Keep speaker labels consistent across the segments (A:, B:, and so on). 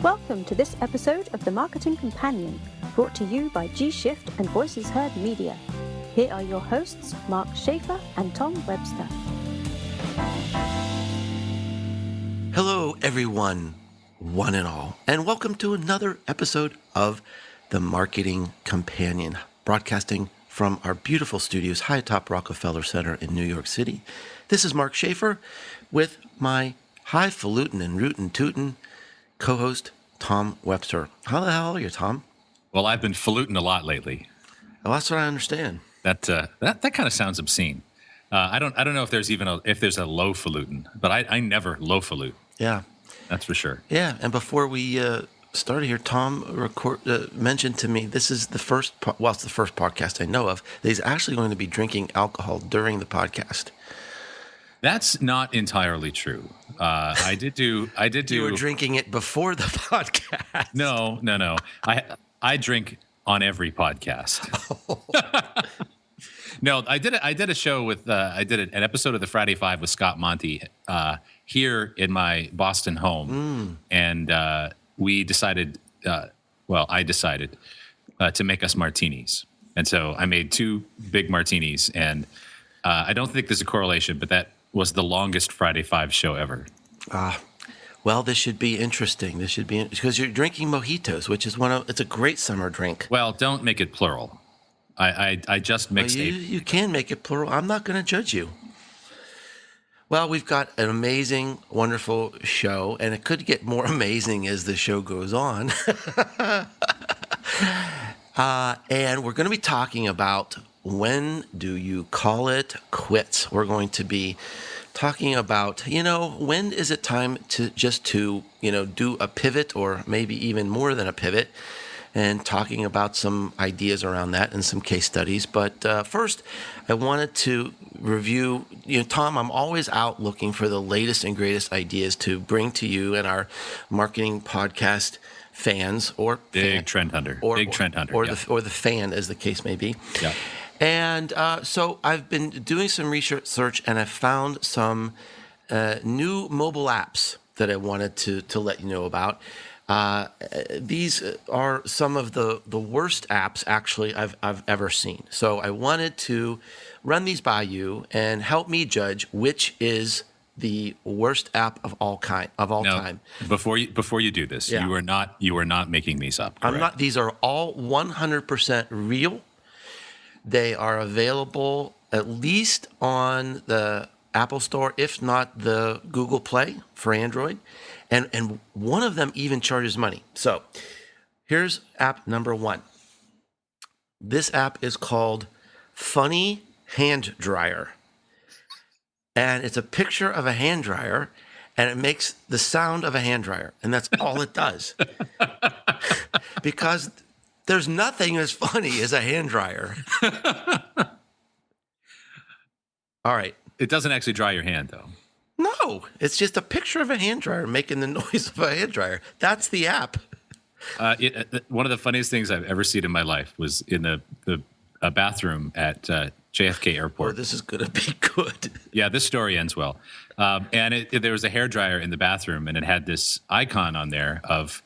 A: Welcome to this episode of The Marketing Companion, brought to you by G-Shift and Voices Heard Media. Here are your hosts, Mark Schaefer and Tom Webster.
B: Hello, everyone, one and all, and welcome to another episode of The Marketing Companion, broadcasting from our beautiful studios high atop Rockefeller Center in New York City. This is Mark Schaefer with my highfalutin and rootin' tootin' co-host, Tom Webster. How the hell are you, Tom?
C: Well, I've been falutin' a lot lately.
B: Well, that's what I understand.
C: That kind of sounds obscene. I don't know if there's a low falutin, but I never low falut.
B: Yeah,
C: that's for sure.
B: Yeah, and before we started here, Tom mentioned to me this is the first. It's the first podcast I know of that he's actually going to be drinking alcohol during the podcast.
C: That's not entirely true. I did do.
B: You were drinking it before the podcast.
C: No. I drink on every podcast. No, I did a show with. I did an episode of the Friday Five with Scott Monty here in my Boston home, and we decided. I decided to make us martinis, and so I made 2 big martinis, and I don't think there's a correlation, but that was the longest Friday Five show ever.
B: Well, this should be interesting. This should be because you're drinking mojitos, which is it's a great summer drink.
C: Well, don't make it plural. I just mixed
B: You can make it plural. I'm not going to judge you. Well, we've got an amazing, wonderful show, and it could get more amazing as the show goes on. And we're going to be talking about when do you call it quits. We're going to be talking about, when is it time to do a pivot or maybe even more than a pivot, and talking about some ideas around that and some case studies. But first, I wanted to review, Tom, I'm always out looking for the latest and greatest ideas to bring to you and our marketing podcast fans or
C: big trend hunter, or
B: the fan, as the case may be.
C: Yeah.
B: And so I've been doing some research, and I found some new mobile apps that I wanted to let you know about. These are some of the worst apps, actually, I've ever seen. So I wanted to run these by you and help me judge which is the worst app of all time.
C: Before you do this,
B: yeah.
C: you are not making these up. Correct?
B: I'm not. These are all 100% real. They are available at least on the Apple Store, if not the Google Play for Android. And one of them even charges money. So here's app number 1. This app is called Funny Hand Dryer. And it's a picture of a hand dryer, and it makes the sound of a hand dryer. And that's all it does. Because there's nothing as funny as a hand dryer. All right.
C: It doesn't actually dry your hand, though.
B: No, it's just a picture of a hand dryer making the noise of a hand dryer. That's the app.
C: One of the funniest things I've ever seen in my life was in the bathroom at JFK Airport.
B: Oh, this is going to be good.
C: Yeah, this story ends well. And there was a hair dryer in the bathroom, and it had this icon on there of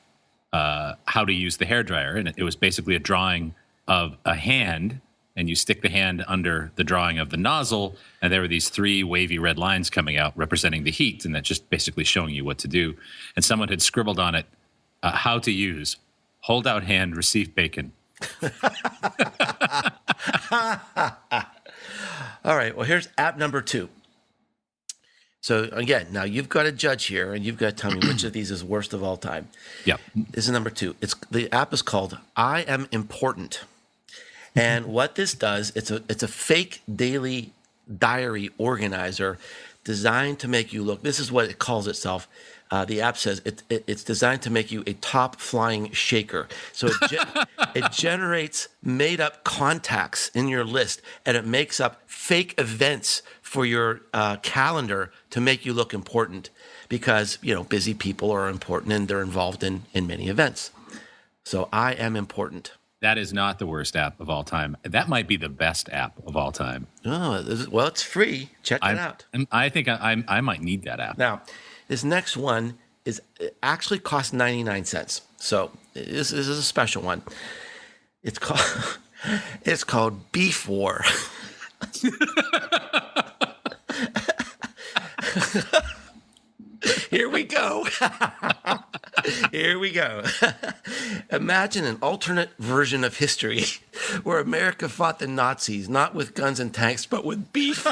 C: how to use the hair dryer, and it was basically a drawing of a hand, and you stick the hand under the drawing of the nozzle, and there were these 3 wavy red lines coming out representing the heat, and that's just basically showing you what to do. And someone had scribbled on it, how to use, hold out hand, receive bacon.
B: All right, well, here's app number 2. So again, now you've got to judge here, and you've got to tell me which of these is worst of all time.
C: Yep.
B: This is number 2. The app is called I Am Important. And what this does, it's a fake daily diary organizer designed to make you look. This is what it calls itself. The app says it's designed to make you a top flying shaker. So it generates made up contacts in your list, and it makes up fake events for your calendar to make you look important, because busy people are important and they're involved in many events. So I Am Important.
C: That is not the worst app of all time. That might be the best app of all time.
B: Oh, well, it's free. Check it out.
C: I think I might need that app.
B: Now, this next one it actually costs 99 cents. So this is a special one. It's called Beef War. Here we go. Here we go. Imagine an alternate version of history where America fought the Nazis, not with guns and tanks, but with beef.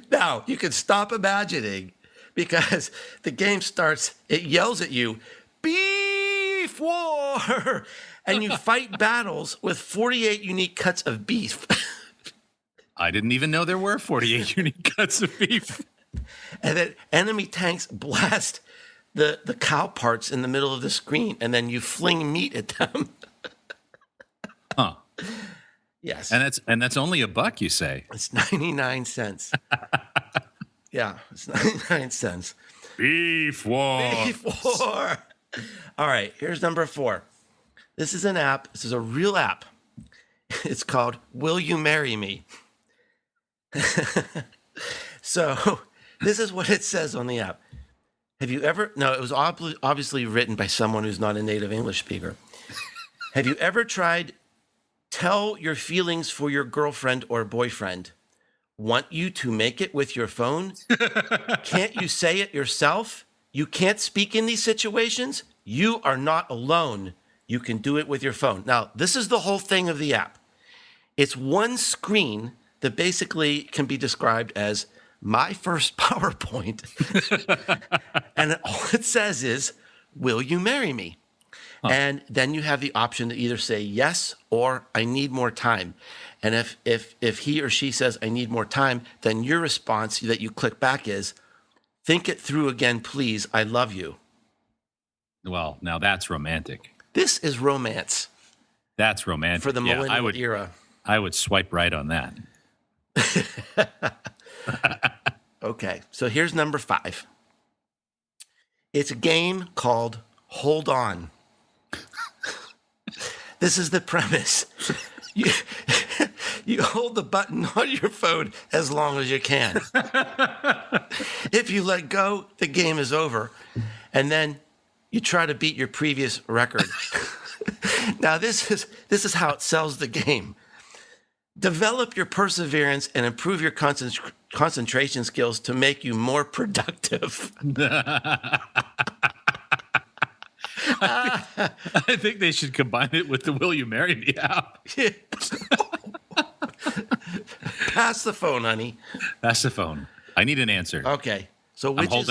B: Now, you can stop imagining because the game starts, it yells at you, Beef War! And you fight battles with 48 unique cuts of beef.
C: I didn't even know there were 48 unique cuts of beef.
B: And then enemy tanks blast the cow parts in the middle of the screen, and then you fling meat at them.
C: Huh.
B: Yes.
C: And that's only $1, you say?
B: It's 99 cents. Yeah, it's 99 cents.
C: Beef War.
B: Beef War. All right, here's number 4. This is an app. This is a real app. It's called Will You Marry Me? So this is what it says on the app. Have you ever, no, it was obviously written by someone who's not a native English speaker. Have you ever tried tell your feelings for your girlfriend or boyfriend? Want you to make it with your phone? Can't you say it yourself? You can't speak in these situations? You are not alone. You can do it with your phone. Now, this is the whole thing of the app. It's one screen that basically can be described as my first PowerPoint. And all it says is, will you marry me? Huh. And then you have the option to either say yes or I need more time. And if he or she says I need more time, then your response that you click back is, think it through again, please. I love you.
C: Well, now that's romantic.
B: This is romance.
C: That's romantic.
B: For the millennial era.
C: I would swipe right on that.
B: Okay, so here's number 5. It's a game called Hold On. This is the premise. You hold the button on your phone as long as you can. If you let go, the game is over. And then you try to beat your previous record. Now, this is how it sells the game. Develop your perseverance and improve your concentration skills to make you more productive.
C: I think they should combine it with the Will You Marry Me app.
B: Pass the phone, honey.
C: Pass the phone. I need an answer.
B: Okay. So
C: which
B: is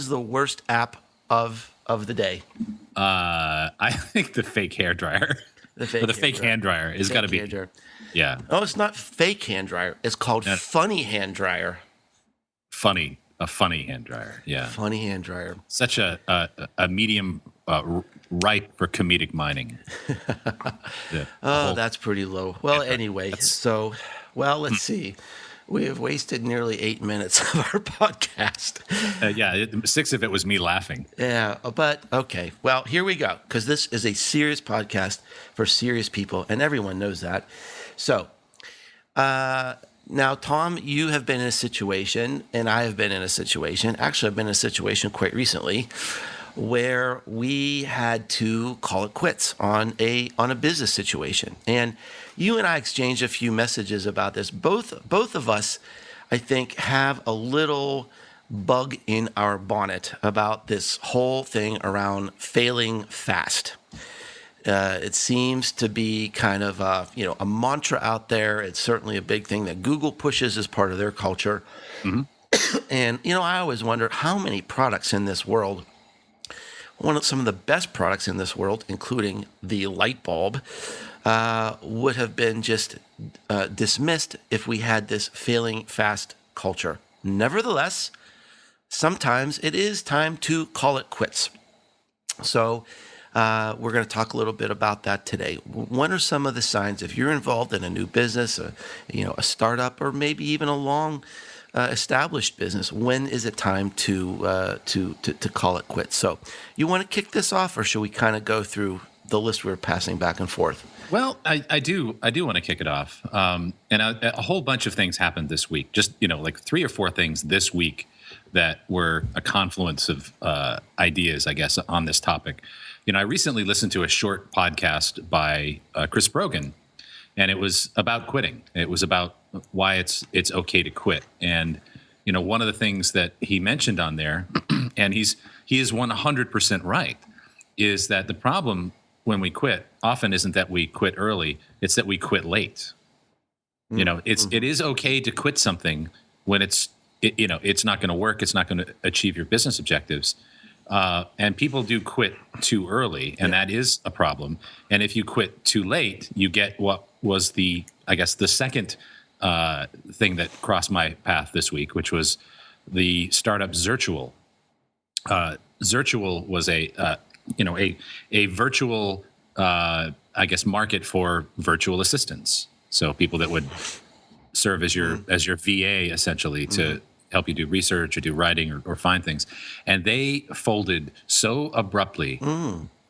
B: the worst app of the day?
C: I think the fake hairdryer. The fake hand dryer has got to be. Yeah.
B: Oh, it's not fake hand dryer. It's called funny hand dryer.
C: A funny hand dryer. Yeah.
B: Funny hand dryer.
C: Such a medium ripe for comedic mining.
B: That's pretty low. Well, anyway, let's see. We have wasted nearly 8 minutes of our podcast.
C: 6 of it was me laughing.
B: Yeah, but okay. Well, here we go, because this is a serious podcast for serious people, and everyone knows that. So, now, Tom, you have been in a situation, and I have been in a situation. Actually, I've been in a situation quite recently where we had to call it quits on a business situation. And you and I exchanged a few messages about this. Both of us, I think, have a little bug in our bonnet about this whole thing around failing fast. It seems to be kind of a mantra out there. It's certainly a big thing that Google pushes as part of their culture. Mm-hmm. And, I always wonder how many products in this world, some of the best products in this world, including the light bulb, would have been just dismissed if we had this failing fast culture. Nevertheless, sometimes it is time to call it quits. So we're going to talk a little bit about that today. What are some of the signs if you're involved in a new business, a startup, or maybe even a long established business? When is it time to call it quits? So you want to kick this off, or should we kind of go through the list we were passing back and forth?
C: Well, I do want to kick it off, and a whole bunch of things happened this week. Just like 3 or 4 things this week that were a confluence of ideas, I guess, on this topic. I recently listened to a short podcast by Chris Brogan, and it was about quitting. It was about why it's okay to quit. And one of the things that he mentioned on there, and he is 100% right, is that the problem when we quit often isn't that we quit early, it's that we quit late. It is okay to quit something when it's not going to work, it's not going to achieve your business objectives. And people do quit too early, and that is a problem. And if you quit too late, you get what was the second thing that crossed my path this week, which was the startup Zirtual. Zirtual was a virtual, market for virtual assistants. So people that would serve as your VA essentially to help you do research or do writing or find things. And they folded so abruptly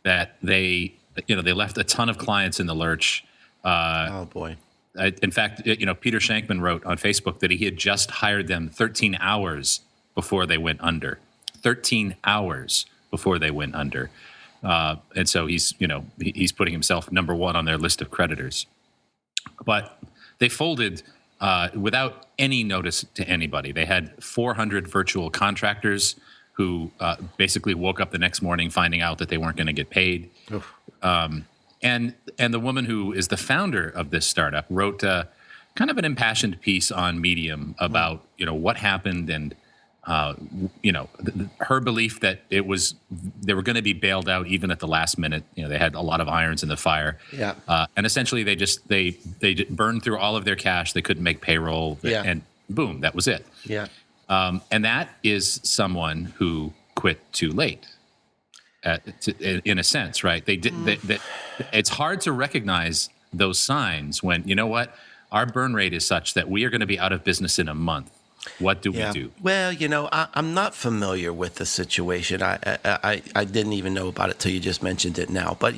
C: that they left a ton of clients in the lurch.
B: Oh boy.
C: In fact, Peter Shankman wrote on Facebook that he had just hired them 13 hours before they went under. 13 hours before they went under. And so he's putting himself number one on their list of creditors. But they folded without any notice to anybody. They had 400 virtual contractors who basically woke up the next morning finding out that they weren't going to get paid. And the woman who is the founder of this startup wrote kind of an impassioned piece on Medium about what happened and her belief that they were going to be bailed out even at the last minute. They had a lot of irons in the fire. Yeah. And essentially they burned through all of their cash. They couldn't make payroll. Yeah. And boom, that was it.
B: Yeah.
C: And that is someone who quit too late. In a sense, right? They did. It's hard to recognize those signs when our burn rate is such that we are going to be out of business in a month. What do we do?
B: Well, I'm not familiar with the situation. I didn't even know about it till you just mentioned it now. But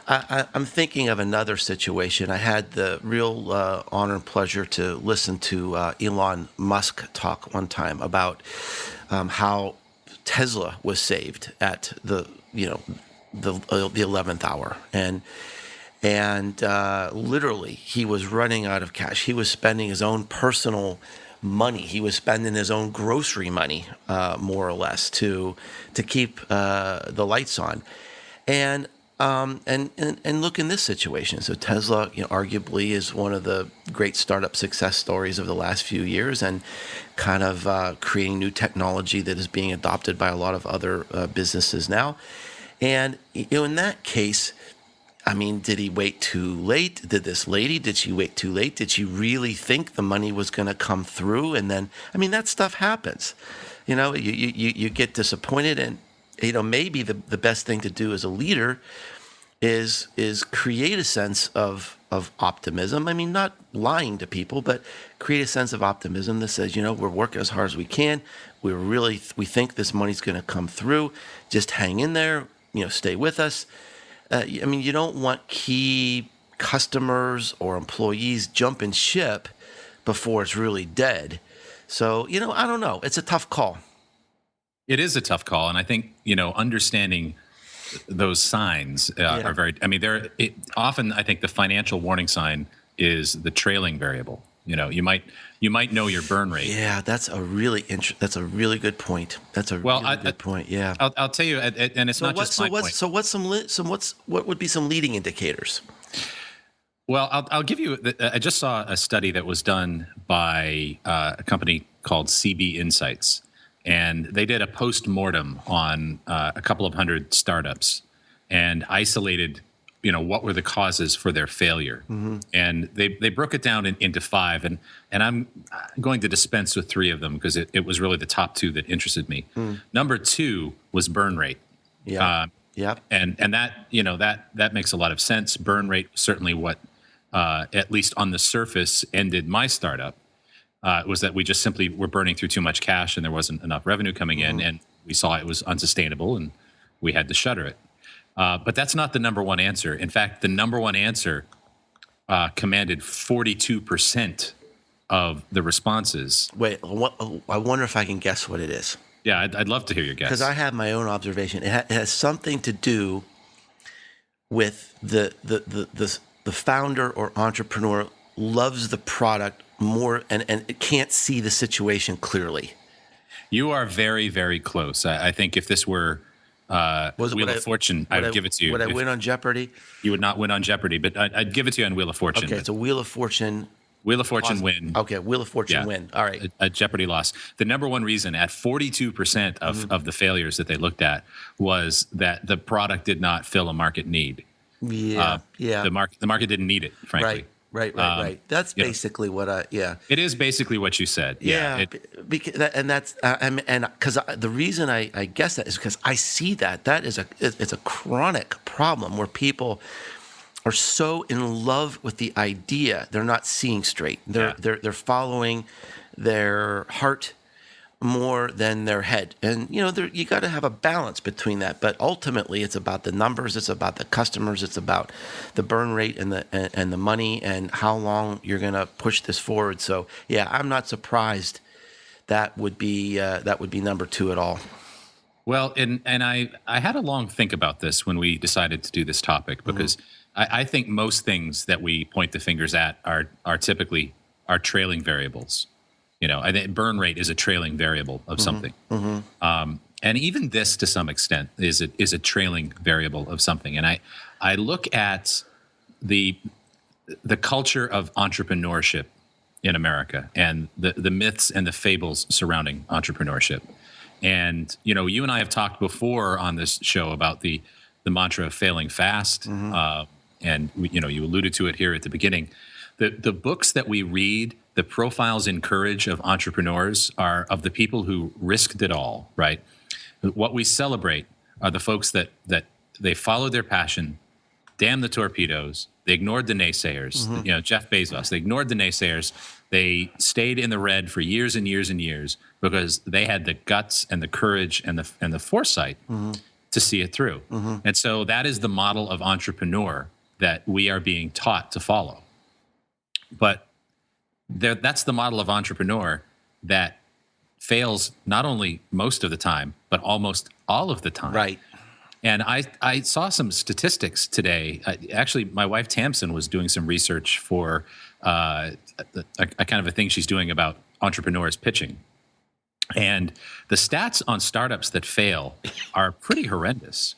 B: I'm thinking of another situation. I had the real honor and pleasure to listen to Elon Musk talk one time about how Tesla was saved at the 11th hour, and literally he was running out of cash. He was spending his own personal money. He was spending his own grocery money, more or less, to keep the lights on, and look in this situation. So Tesla, arguably is one of the great startup success stories of the last few years, and kind of creating new technology that is being adopted by a lot of other businesses now. And in that case, I mean, did he wait too late? Did she wait too late? Did she really think the money was going to come through? And then, I mean, that stuff happens. You get disappointed, and maybe the best thing to do as a leader is create a sense of optimism. I mean, not lying to people, but create a sense of optimism that says, we're working as hard as we can. We think this money's going to come through. Just hang in there. Stay with us. You don't want key customers or employees jumping ship before it's really dead. So, I don't know. It's a tough call.
C: It is a tough call. And I think, understanding those signs are very, often I think the financial warning sign is the trailing variable. You might know your burn rate.
B: Yeah, that's a really good point. That's a really good point. Yeah,
C: I'll tell you, and it's not just my point.
B: So what would be some leading indicators?
C: Well, I'll give you. I just saw a study that was done by a company called CB Insights, and they did a post-mortem on a couple of hundred startups and isolated what were the causes for their failure. Mm-hmm. And they broke it down into 5. And I'm going to dispense with 3 of them because it was really the top 2 that interested me. Number 2 was burn rate. Yeah. And that makes a lot of sense. Burn rate was certainly what, at least on the surface, ended my startup. Was that we just simply were burning through too much cash and there wasn't enough revenue coming in, and we saw it was unsustainable and we had to shutter it. But that's not the number one answer. In fact, the number one answer commanded 42% of the responses.
B: Wait, I wonder if I can guess what it is.
C: Yeah, I'd love to hear your guess.
B: Because I have my own observation. It has something to do with the founder or entrepreneur loves the product more and it can't see the situation clearly.
C: You are very, very close. I think if this were Wheel of Fortune, I would give it to you.
B: Would I win on Jeopardy?
C: You would not win on Jeopardy, but I'd give it to you on Wheel of Fortune.
B: Okay, it's a Wheel of Fortune.
C: Wheel of Fortune win.
B: Okay, Wheel of Fortune win. All right.
C: A Jeopardy loss. The number one reason at 42% of the failures that they looked at was that the product did not fill a market need.
B: Yeah.
C: The market didn't need it, frankly.
B: Right. That's basically what
C: It is basically what you said.
B: Because the reason I guess that is because I see that it's a chronic problem where people are so in love with the idea they're not seeing straight. They're following their heart more than their head, and you got to have a balance between that. But ultimately, it's about the numbers, it's about the customers, it's about the burn rate and the money and how long you're going to push this forward. So yeah, I'm not surprised that would be number two at all.
C: Well, and I had a long think about this when we decided to do this topic because I think most things that we point the fingers at are typically trailing variables. I think burn rate is a trailing variable of something. And even this, to some extent, is a trailing variable of something. And I look at the culture of entrepreneurship in America and the myths and the fables surrounding entrepreneurship. And you and I have talked before on this show about the mantra of failing fast. And you alluded to it here at the beginning. The books that we read, the profiles in courage of entrepreneurs are of the people who risked it all, right? What we celebrate are the folks that they followed their passion, damn the torpedoes, they ignored the naysayers. Jeff Bezos, they ignored the naysayers. They stayed in the red for years and years and years because they had the guts and the courage and the foresight to see it through. And so that is the model of entrepreneur that we are being taught to follow. But that's the model of entrepreneur that fails not only most of the time, but almost all of the time.
B: Right.
C: And I saw some statistics today. Actually, my wife Tamsin was doing some research for a kind of a thing she's doing about entrepreneurs pitching. And the stats on startups that fail are pretty horrendous.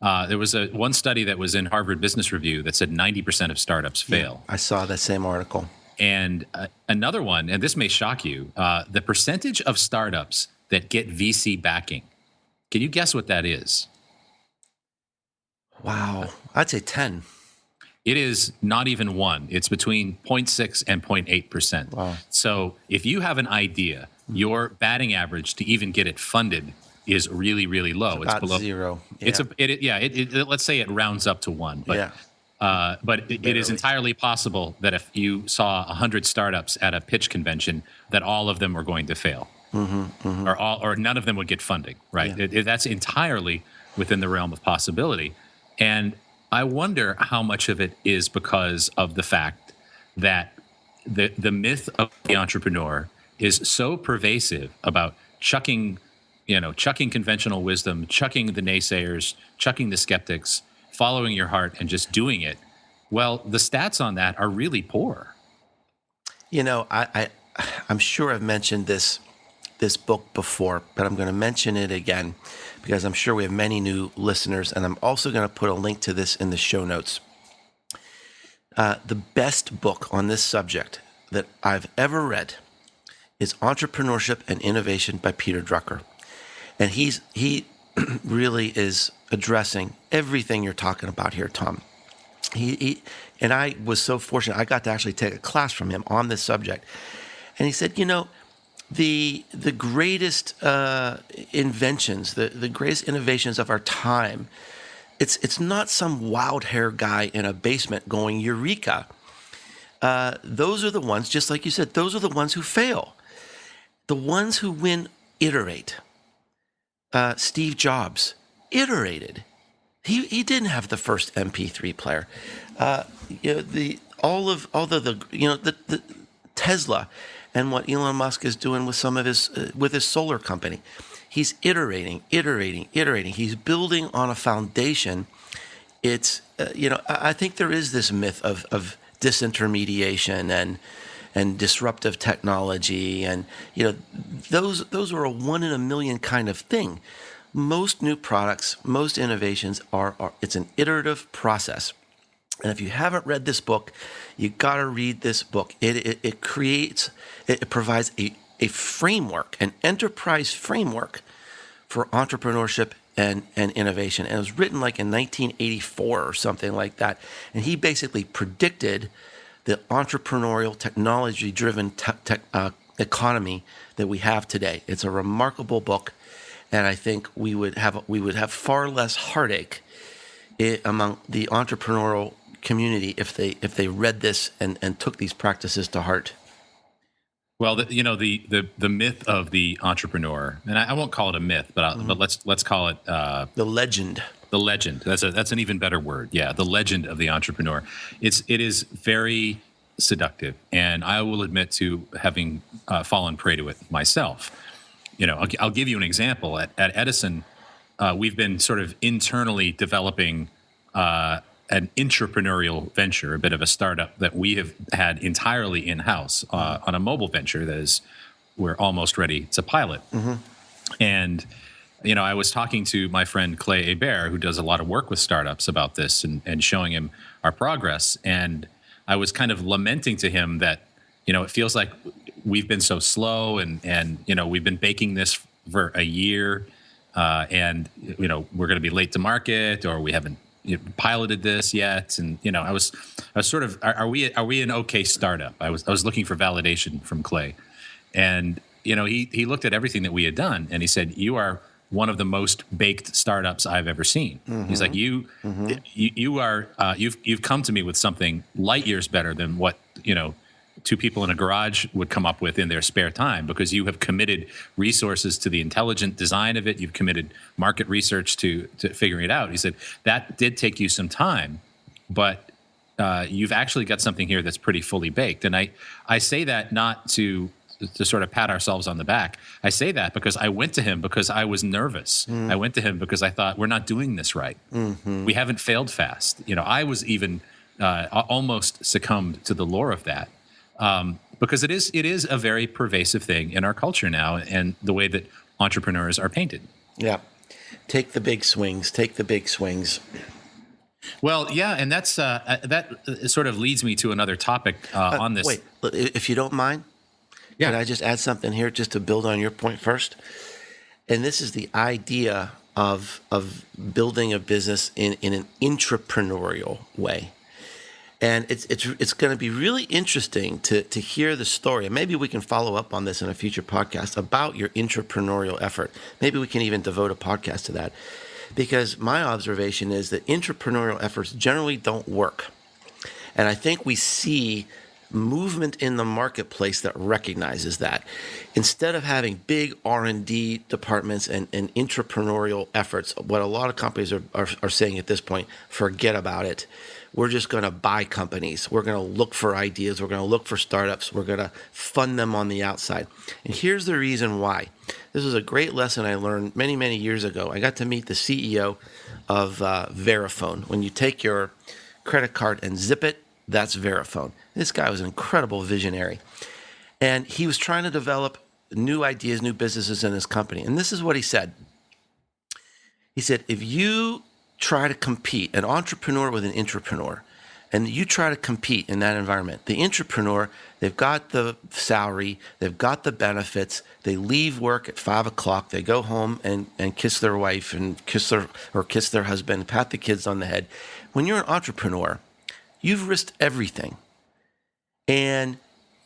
C: There was one study that was in Harvard Business Review that said 90% of startups fail.
B: I saw that same article.
C: And another one, and this may shock you, the percentage of startups that get VC backing. Can you guess what that is?
B: Wow. I'd say 10.
C: It is not even 1. It's between 0.6 and 0.8%.
B: Wow.
C: So if you have an idea, your batting average to even get it funded is really, really low.
B: It's below 0.
C: Yeah. Let's say it rounds up to 1. But it is entirely possible that if you saw 100 startups at a pitch convention, that all of them were going to fail, or none of them would get funding. Right?
B: Yeah.
C: That's entirely within the realm of possibility. And I wonder how much of it is because of the fact that the myth of the entrepreneur is so pervasive about chucking conventional wisdom, chucking the naysayers, chucking the skeptics, following your heart and just doing it. Well, the stats on that are really poor.
B: I'm sure I've mentioned this book before, but I'm going to mention it again because I'm sure we have many new listeners, and I'm also going to put a link to this in the show notes. The best book on this subject that I've ever read is Entrepreneurship and Innovation by Peter Drucker. And he really is addressing everything you're talking about here, Tom. He and I was so fortunate. I got to actually take a class from him on this subject. And he said, the greatest inventions, the greatest innovations of our time, it's not some wild hair guy in a basement going, Eureka. Those are the ones, just like you said, those are the ones who fail. The ones who win iterate. Steve Jobs iterated. he didn't have the first MP3 player. You know, the Tesla and what Elon Musk is doing with some of his with his solar company. He's iterating. He's building on a foundation. It's I think there is this myth of disintermediation and disruptive technology, and those are a one in a million kind of thing. Most new products, most innovations are it's an iterative process. And if you haven't read this book, you got to read this book. It provides a framework, an enterprise framework for entrepreneurship and innovation. And it was written like in 1984 or something like that. And he basically predicted the entrepreneurial, technology-driven economy that we have today. It's a remarkable book, and I think we would have far less heartache among the entrepreneurial community if they read this and took these practices to heart.
C: Well, the myth of the entrepreneur, and I won't call it a myth, but let's call it
B: the legend.
C: The legend. That's an even better word. Yeah, the legend of the entrepreneur. It is very seductive, and I will admit to having fallen prey to it myself. I'll give you an example. At Edison, we've been sort of internally developing an entrepreneurial venture, a bit of a startup that we have had entirely in-house on a mobile venture that we're almost ready to pilot. Mm-hmm. And I was talking to my friend Clay Hebert, who does a lot of work with startups about this, and showing him our progress. And I was kind of lamenting to him that, it feels like we've been so slow, and we've been baking this for a year, and we're going to be late to market, or we haven't piloted this yet. And I was sort of, are we an okay startup? I was looking for validation from Clay, and he looked at everything that we had done, and he said, "You are one of the most baked startups I've ever seen." Mm-hmm. He's like, you've come to me with something light years better than what two people in a garage would come up with in their spare time, because you have committed resources to the intelligent design of it. You've committed market research to figuring it out. He said, that did take you some time, but you've actually got something here that's pretty fully baked. And I say that not to sort of pat ourselves on the back. I say that because I went to him because I was nervous. I went to him because I thought, we're not doing this right. Mm-hmm. We haven't failed fast. I was even almost succumbed to the lure of that. Because it is a very pervasive thing in our culture now, and the way that entrepreneurs are painted. Yeah.
B: Take the big swings.
C: Well, yeah, and that's that sort of leads me to another topic on this.
B: Wait, if you don't mind, Could I just add something here just to build on your point first? And this is the idea of building a business in an entrepreneurial way. And it's going to be really interesting to hear the story. And maybe we can follow up on this in a future podcast about your entrepreneurial effort. Maybe we can even devote a podcast to that. Because my observation is that entrepreneurial efforts generally don't work. And I think we see movement in the marketplace that recognizes that. Instead of having big R&D departments and entrepreneurial efforts, what a lot of companies are saying at this point, forget about it. We're just going to buy companies. We're going to look for ideas. We're going to look for startups. We're going to fund them on the outside. And here's the reason why. This was a great lesson I learned many, many years ago. I got to meet the CEO of Verifone. When you take your credit card and zip it, that's Verifone. This guy was an incredible visionary. And he was trying to develop new ideas, new businesses in his company. And this is what he said. He said, if you try to compete, an entrepreneur with an intrapreneur, and you try to compete in that environment, the intrapreneur, they've got the salary, they've got the benefits, they leave work at 5 o'clock, they go home and kiss their wife and kiss their husband, pat the kids on the head. When you're an entrepreneur, you've risked everything, and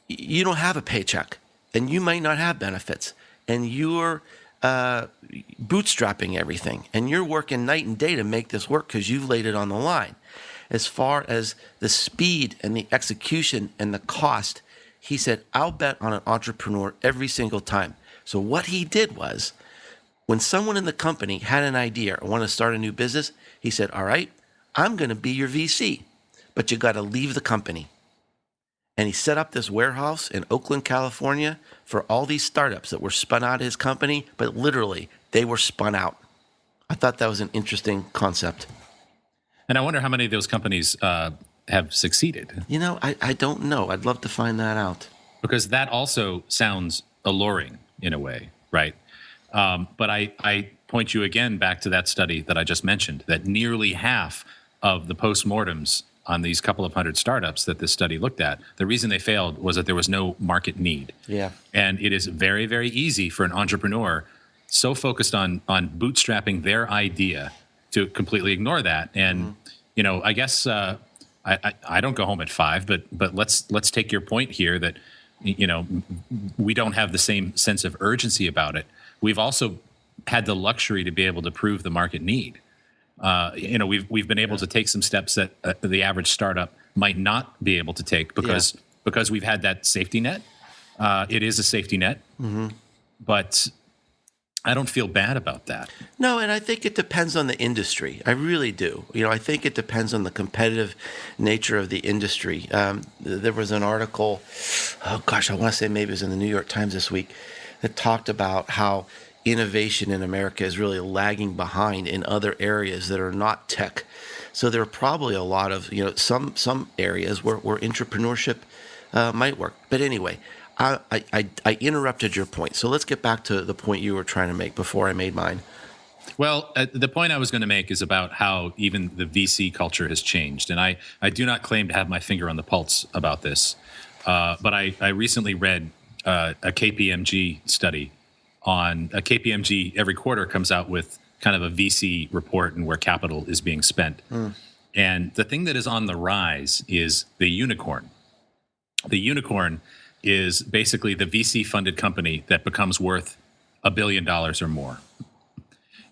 B: you don't have a paycheck, and you might not have benefits, and you're bootstrapping everything, and you're working night and day to make this work because you've laid it on the line. As far as the speed and the execution and the cost, he said, I'll bet on an entrepreneur every single time. So what he did was, when someone in the company had an idea or wanted to start a new business, he said, all right, I'm going to be your VC, but you got to leave the company. And he set up this warehouse in Oakland, California for all these startups that were spun out of his company, but literally they were spun out. I thought that was an interesting concept.
C: And I wonder how many of those companies have succeeded.
B: You know, I don't know. I'd love to find that out.
C: Because that also sounds alluring in a way, right? But I point you again back to that study that I just mentioned, that nearly half of the postmortems on these couple of hundred startups that this study looked at, the reason they failed was that there was no market need.
B: Yeah.
C: And it is very, very easy for an entrepreneur so focused on bootstrapping their idea to completely ignore that. And, you know, I guess I don't go home at 5, but let's take your point here that, you know, we don't have the same sense of urgency about it. We've also had the luxury to be able to prove the market need. You know, we've been able to take some steps that the average startup might not be able to take because we've had that safety net. It is a safety net, but I don't feel bad about that.
B: No, and I think it depends on the industry. I really do. You know, I think it depends on the competitive nature of the industry. There was an article, I want to say maybe it was in the New York Times this week, that talked about how innovation in America is really lagging behind in other areas that are not tech. So there are probably a lot of, you know, some areas where entrepreneurship might work. But anyway, I interrupted your point. So let's get back to the point you were trying to make before I made mine.
C: Well, the point I was going to make is about how even the VC culture has changed. And I do not claim to have my finger on the pulse about this. But I recently read a KPMG study on KPMG every quarter comes out with kind of a VC report and where capital is being spent. And the thing that is on the rise is the unicorn. The unicorn is basically the VC funded company that becomes worth $1 billion or more.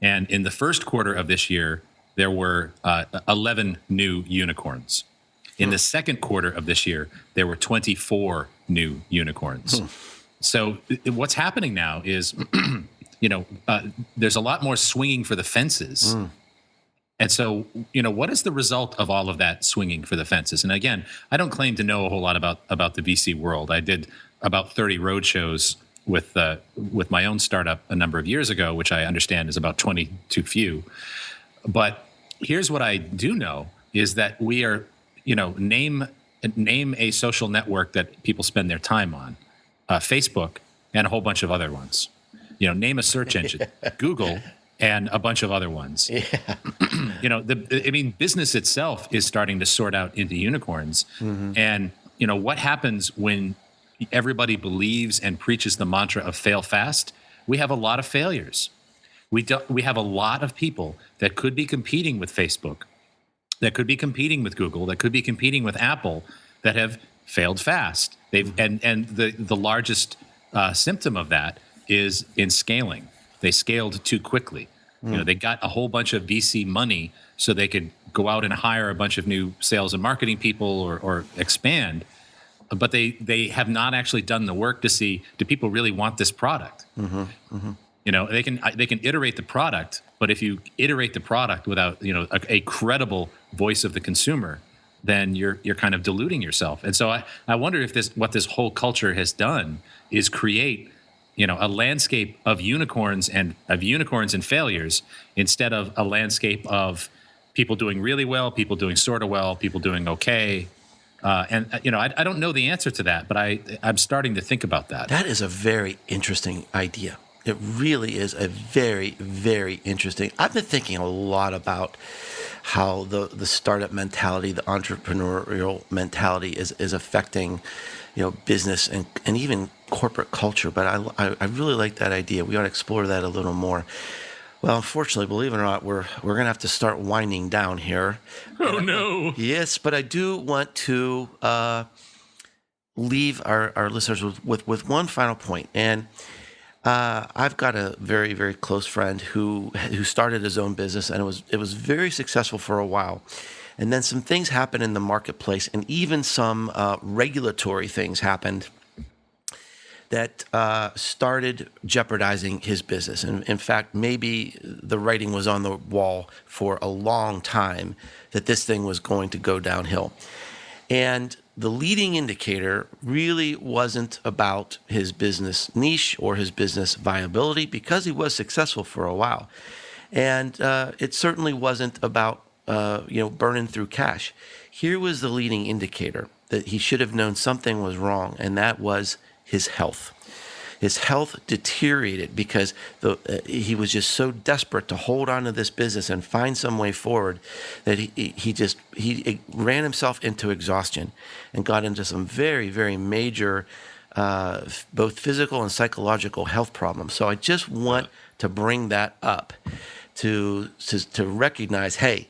C: And in the first quarter of this year, there were 11 new unicorns. In the second quarter of this year, there were 24 new unicorns. So what's happening now is, you know, there's a lot more swinging for the fences. And so, you know, what is the result of all of that swinging for the fences? And again, I don't claim to know a whole lot about the VC world. I did about 30 road shows with my own startup a number of years ago, which I understand is about 20 too few. But here's what I do know is that we are, you know, name a social network that people spend their time on. Facebook and a whole bunch of other ones. You know, name a search engine, Google and a bunch of other ones. Yeah. You know, business itself is starting to sort out into unicorns. And, you know, what happens when everybody believes and preaches the mantra of fail fast? We have a lot of failures. We have a lot of people that could be competing with Facebook, that could be competing with Google, that could be competing with Apple, that have failed fast. And the largest symptom of that is in scaling. They scaled too quickly. You know, they got a whole bunch of VC money so they could go out and hire a bunch of new sales and marketing people or expand, but they have not actually done the work to see, do people really want this product? You know, they can iterate the product, but if you iterate the product without, you know, a credible voice of the consumer, then you're kind of diluting yourself. And so I wonder if what this whole culture has done is create, you know, a landscape of unicorns and failures instead of a landscape of people doing really well, people doing sort of well, people doing okay. And you know, I don't know the answer to that, but I'm starting to think about that.
B: That is a very interesting idea. It really is a very, very interesting. I've been thinking a lot about how the startup mentality, the entrepreneurial mentality is affecting, you know, business and even corporate culture. But I really like that idea. We ought to explore that a little more. Well, unfortunately, believe it or not, we're going to have to start winding down here.
C: Oh, no.
B: Yes, but I do want to leave our listeners with one final point. And I've got a very, very close friend who started his own business, and it was very successful for a while. And then some things happened in the marketplace, and even some regulatory things happened that started jeopardizing his business. And in fact, maybe the writing was on the wall for a long time that this thing was going to go downhill. And the leading indicator really wasn't about his business niche or his business viability, because he was successful for a while. And it certainly wasn't about burning through cash. Here was the leading indicator that he should have known something was wrong, and that was his health. His health deteriorated because he was just so desperate to hold on to this business and find some way forward that he ran himself into exhaustion and got into some very, very major both physical and psychological health problems. So I just want to bring that up to recognize, hey,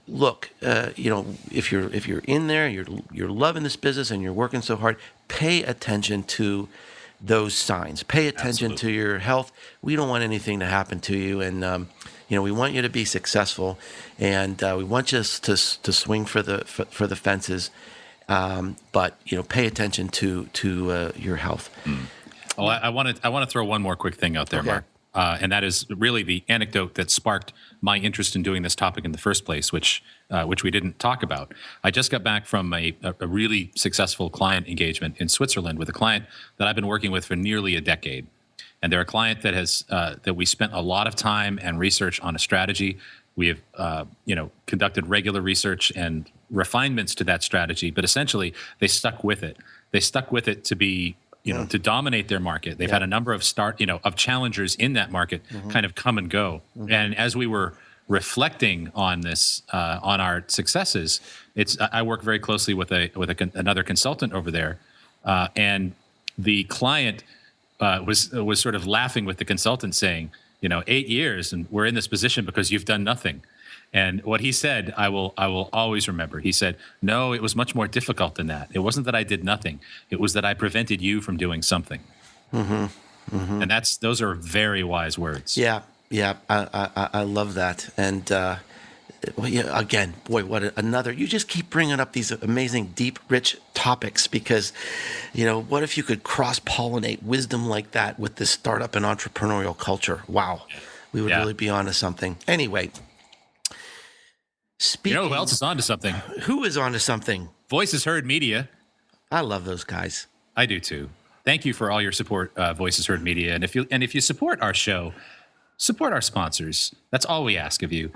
B: look, if you're in there, you're loving this business and you're working so hard, pay attention to those signs. Pay attention to your health. We don't want anything to happen to you, and we want you to be successful, and we want you to swing for the fences. But pay attention to your health.
C: Oh, I want to throw one more quick thing out there,
B: Okay.
C: Mark. And that is really the anecdote that sparked my interest in doing this topic in the first place, which we didn't talk about. I just got back from a really successful client engagement in Switzerland with a client that I've been working with for nearly a decade. And they're a client that has that we spent a lot of time and research on a strategy. We have conducted regular research and refinements to that strategy, but essentially they stuck with it. They stuck with it to be to dominate their market. They've had a number of of challengers in that market kind of come and go. And as we were reflecting on this, on our successes, I work very closely with another consultant over there, and the client was sort of laughing with the consultant, saying, 8 years and we're in this position because you've done nothing. And what he said, I will always remember. He said, "No, it was much more difficult than that. It wasn't that I did nothing. It was that I prevented you from doing something." And those are very wise words.
B: Yeah, I love that. And again, boy, what another! You just keep bringing up these amazing, deep, rich topics because, what if you could cross-pollinate wisdom like that with this startup and entrepreneurial culture? Wow, we would really be onto something. Anyway. Speaking,
C: who else is onto something?
B: Who is onto something?
C: Voices Heard Media.
B: I love those guys.
C: I do too. Thank you for all your support, Voices Heard Media. And if you support our show, support our sponsors. That's all we ask of you.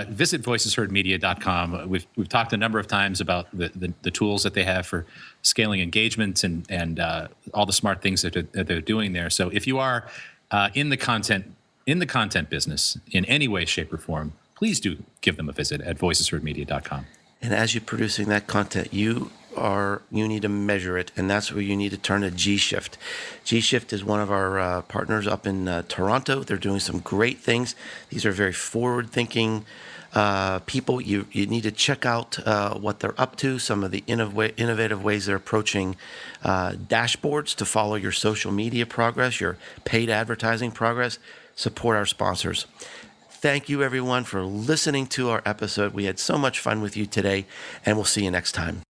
C: Visit voicesheardmedia.com. We've talked a number of times about the tools that they have for scaling engagements and all the smart things that they're doing there. So if you are in the content business in any way, shape, or form, please do give them a visit at voicesheardmedia.com.
B: And as you're producing that content, you need to measure it, and that's where you need to turn to G-Shift. G-Shift is one of our partners up in Toronto. They're doing some great things. These are very forward-thinking people. You need to check out what they're up to, some of the innovative ways they're approaching dashboards to follow your social media progress, your paid advertising progress. Support our sponsors. Thank you, everyone, for listening to our episode. We had so much fun with you today, and we'll see you next time.